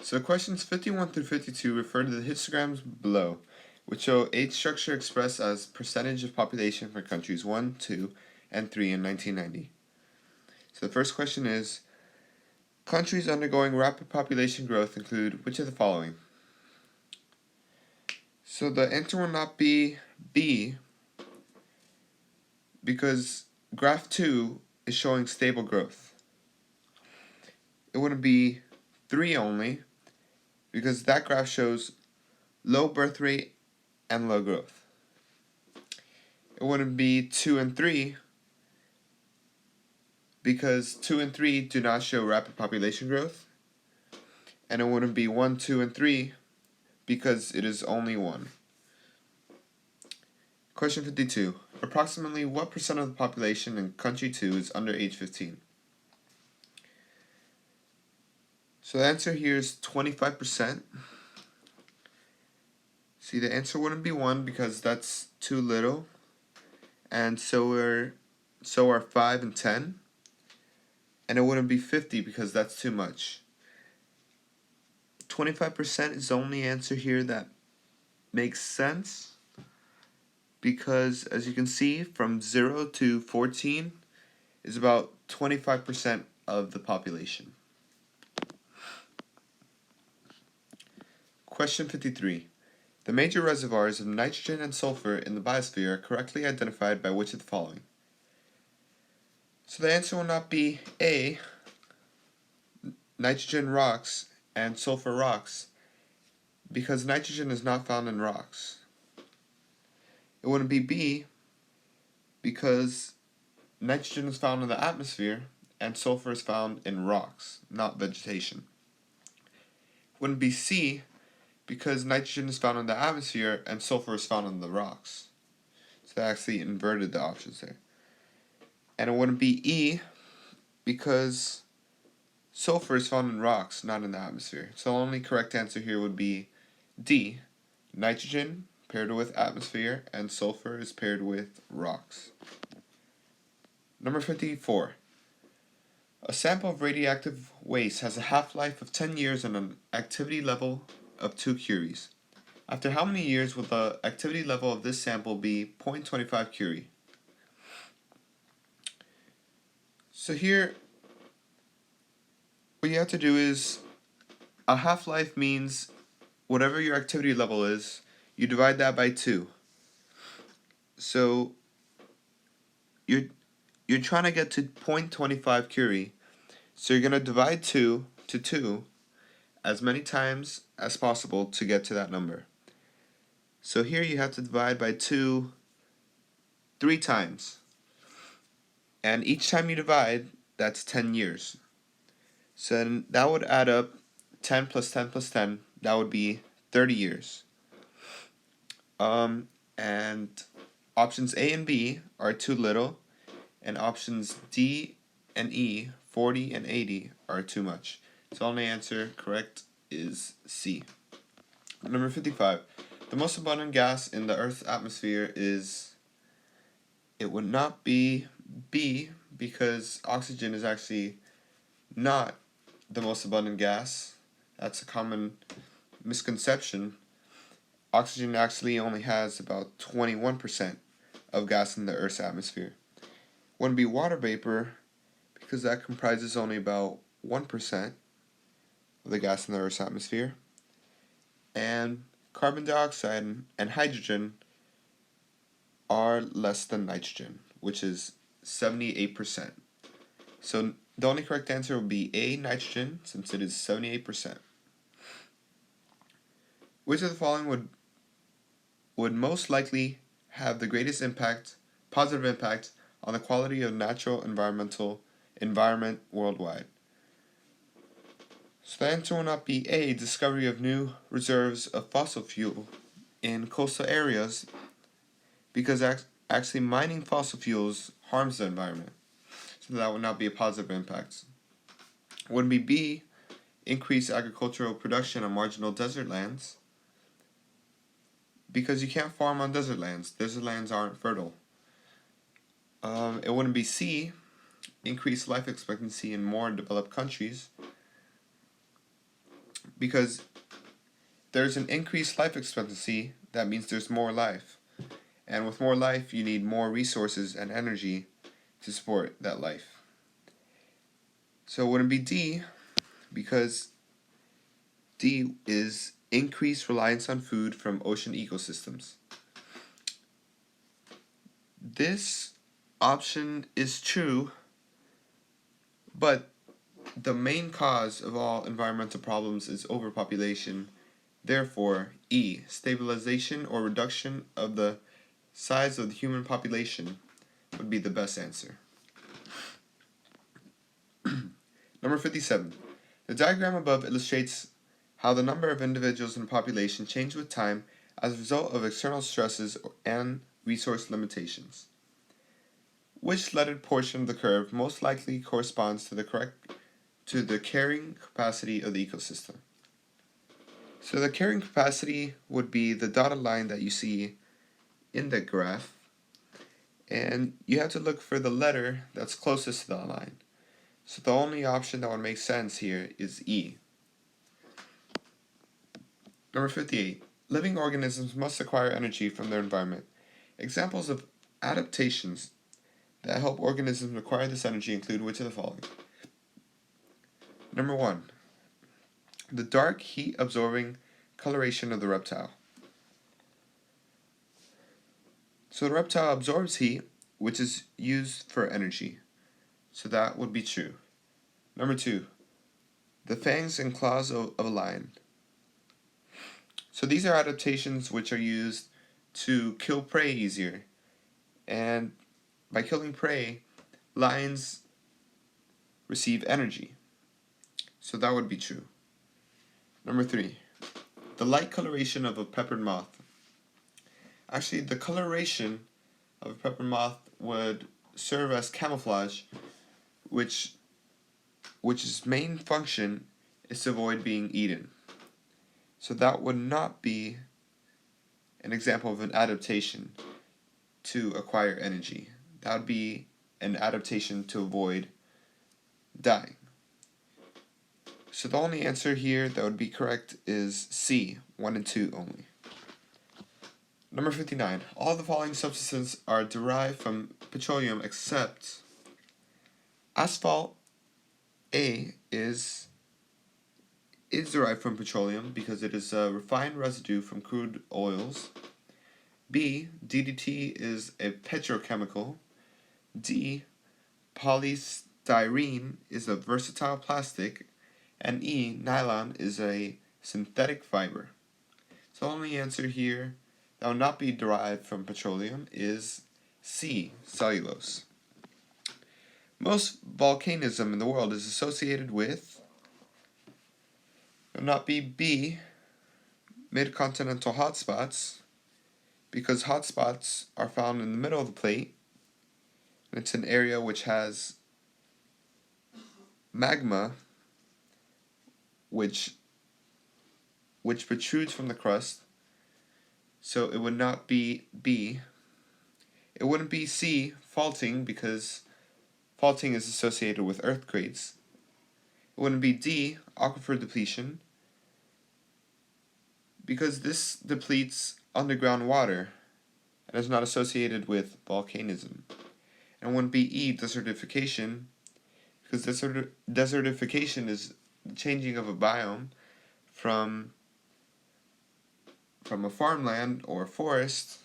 So questions 51 through 52 refer to the histograms below, which show age structure expressed as percentage of population for countries 1, 2, and 3 in 1990. So the first question is, countries undergoing rapid population growth include which of the following? So the answer will not be B, because graph 2 is showing stable growth. It wouldn't be 3 only, because that graph shows low birth rate and low growth. It wouldn't be 2 and 3, because 2 and 3 do not show rapid population growth. And it wouldn't be 1, 2, and 3, because it is only 1. Question 52. Approximately what percent of the population in country 2 is under age 15? So the answer here is 25%. See, the answer wouldn't be 1 because that's too little. And so are 5 and 10. And it wouldn't be 50 because that's too much. 25% is the only answer here that makes sense, because as you can see, from 0 to 14 is about 25% of the population. Question 53. The major reservoirs of nitrogen and sulfur in the biosphere are correctly identified by which of the following? So the answer will not be A, nitrogen rocks and sulfur rocks, because nitrogen is not found in rocks. It wouldn't be B, because nitrogen is found in the atmosphere and sulfur is found in rocks, not vegetation. It wouldn't be C, because nitrogen is found in the atmosphere and sulfur is found in the rocks. So they actually inverted the options there. And it wouldn't be E, because sulfur is found in rocks, not in the atmosphere. So the only correct answer here would be D, nitrogen paired with atmosphere and sulfur is paired with rocks. Number 54. A sample of radioactive waste has a half-life of 10 years and an activity level of 2 curies. After how many years will the activity level of this sample be 0.25 curie? So here, what you have to do is, a half-life means whatever your activity level is, you divide that by 2. So you're trying to get to 0.25 curie, so you're going to divide 2 to 2 as many times as possible to get to that number. So here you have to divide by 2 3 times. And each time you divide, that's 10 years. So then that would add up 10 plus 10 plus 10. That would be 30 years. And options A and B are too little. And options D and E, 40 and 80, are too much. So the only answer correct is C. Number 55. The most abundant gas in the Earth's atmosphere is... It would not be B, because oxygen is actually not the most abundant gas. That's a common misconception. Oxygen actually only has about 21% of gas in the Earth's atmosphere. Wouldn't be water vapor, because that comprises only about 1% of the gas in the Earth's atmosphere. And carbon dioxide and hydrogen are less than nitrogen, which is 78%. So the only correct answer would be A, nitrogen, since it is 78%. Which of the following would most likely have the greatest positive impact on the quality of natural environment worldwide? So the answer will not be A, discovery of new reserves of fossil fuel in coastal areas, because actually mining fossil fuels harms the environment. So that would not be a positive impact. Wouldn't be B, increase agricultural production on marginal desert lands, because you can't farm on desert lands. Desert lands aren't fertile. It wouldn't be C, increase life expectancy in more developed countries, because there's an increased life expectancy, that means there's more life. And with more life, you need more resources and energy to support that life. So it wouldn't be D, because D is increased reliance on food from ocean ecosystems. This option is true, but the main cause of all environmental problems is overpopulation. Therefore, E, stabilization or reduction of the size of the human population, would be the best answer. Number 57. The diagram above illustrates how the number of individuals in a population change with time as a result of external stresses and resource limitations. Which lettered portion of the curve most likely corresponds to the carrying capacity of the ecosystem? So the carrying capacity would be the dotted line that you see in the graph, and you have to look for the letter that's closest to that line. So the only option that would make sense here is E. Number 58. Living organisms must acquire energy from their environment. Examples of adaptations that help organisms acquire this energy include which of the following? Number 1. The dark, heat-absorbing coloration of the reptile. So the reptile absorbs heat, which is used for energy. So that would be true. Number 2. The fangs and claws of a lion. So these are adaptations which are used to kill prey easier. And by killing prey, lions receive energy. So that would be true. Number 3. The light coloration of a peppered moth. Actually, the coloration of a peppered moth would serve as camouflage, which its main function is to avoid being eaten. So that would not be an example of an adaptation to acquire energy. That would be an adaptation to avoid dying. So the only answer here that would be correct is C, 1 and 2 only. Number 59. All the following substances are derived from petroleum except asphalt. A is derived from petroleum because it is a refined residue from crude oils. B, DDT is a petrochemical. D, polystyrene is a versatile plastic. And E, nylon is a synthetic fiber. So the only answer here that will not be derived from petroleum is C, cellulose. Most volcanism in the world is associated with, it will not be B, mid-continental hotspots, because hotspots are found in the middle of the plate, and it's an area which has magma which protrudes from the crust. So it would not be B. It wouldn't be C, faulting, because faulting is associated with earthquakes. It wouldn't be D, aquifer depletion, because this depletes underground water and is not associated with volcanism. And it wouldn't be E, desertification, because desertification is the changing of a biome from a farmland or a forest